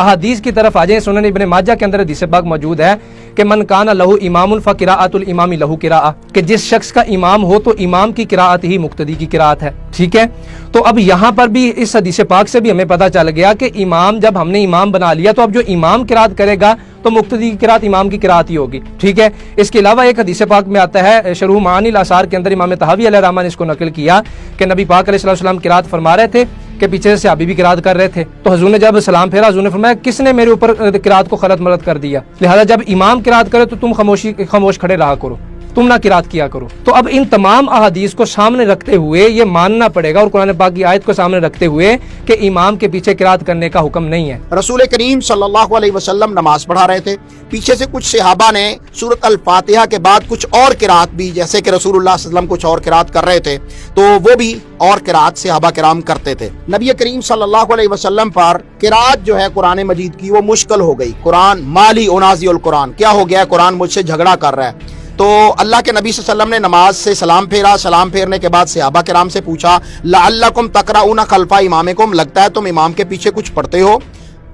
अहादीस की तरफ आ जाए। सुनन इब्ने माजा के अंदर हदीस पाक मौजूद है कि मन काना लहू इमामुन फ़क़िराअतुल इमामी लहू क़िराअह, कि जिस शख्स का इमाम हो तो इमाम की किराअत ही मुक्तदी की किराअत है। ठीक है, तो अब यहाँ पर भी इस हदीस पाक से भी हमें पता चल गया कि इमाम, जब हमने इमाम बना लिया तो अब जो इमाम किराअत करेगा तो मुक्तदी की किराअत इमाम की किराअत ही होगी। ठीक है, इसके अलावा एक हदीस पाक में आता है, शरह मानिल आसार के अंदर इमाम तहावी अलैहि रहमान ने इसको नकल किया कि नबी पाक अलैहि सलाम किराअत फरमा रहे थे कि पीछे से सहाबी भी किराअत कर रहे थे। तो हुजूर ने जब सलाम फेरा, हुजूर ने फरमाया किसने मेरे ऊपर किराअत को खलत मलत कर दिया, लिहाजा जब इमाम किराअत करे तो तुम खामोश खड़े रहा करो, तुम ना किरात किया करो। तो अब इन तमाम अहादीस को सामने रखते हुए ये मानना पड़ेगा और कुरान पाक की आयत को सामने रखते हुए कि इमाम के पीछे किरात करने का हुक्म नहीं है। रसूल करीम सल्लल्लाहु अलैहि वसल्लम नमाज पढ़ा रहे थे, पीछे से कुछ सहाबा ने सूरत अल फातिहा के बाद कुछ और किरात भी, जैसे कि रसूलुल्लाह सल्लल्लाहु अलैहि वसल्लम कुछ और किरात कर रहे थे तो वो भी और किरात सहाबा किराम करते थे। नबी करीम सल्लल्लाहु अलैहि वसल्लम पर किरात जो है कुरान मजीद की वो मुश्किल हो गई। कुरान माली उनाज़िउल कुरान, क्या हो गया, कुरान मुझसे झगड़ा कर रहा है। तो अल्लाह के नबी सल्लल्लाहु अलैहि वसल्लम ने नमाज से सलाम फेरा, सलाम फेरने के बाद सहाबा किराम से पूछा लअल्लकुम तक़रऊना खल्फा इमामिकुम, लगता है तुम इमाम के पीछे कुछ पढ़ते हो।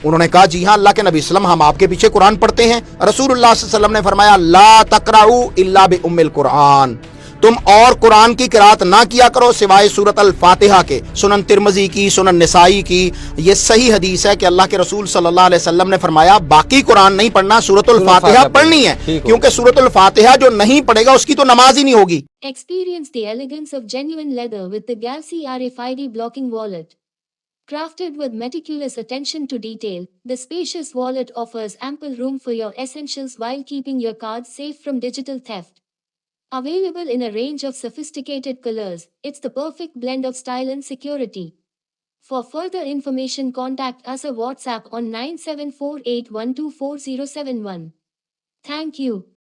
उन्होंने कहा जी हाँ अल्लाह के नबी सल्लल्लाहु अलैहि वसल्लम, हम आपके पीछे कुरान पढ़ते हैं। रसूलुल्लाह सल्लल्लाहु अलैहि वसल्लम ने फरमाया ला तक़रऊ इल्ला बिउम्मिल कुरान, तुम और कुरान की किरात ना किया करो सिवाय सूरत अल फातिहा के। सुनन तिरमिज़ी की, सुनन निसाई की ये सही हदीस है कि अल्लाह के रसूल सल्लल्लाहु अलैहि वसल्लम ने फरमाया बाकी कुरान नहीं पढ़ना, सूरत अल फातिहा पढ़नी है, क्योंकि सूरत अल फातिहा जो नहीं पढ़ेगा उसकी तो नमाज ही नहीं होगी। Experience the elegance of genuine leather with the Galaxy RFID blocking wallet. Crafted with meticulous attention to detail, the spacious wallet offers ample room for your essentials while keeping your cards safe from digital theft. Available in a range of sophisticated colors, it's the perfect blend of style and security. For further information, contact us or WhatsApp on 9748124071. Thank you.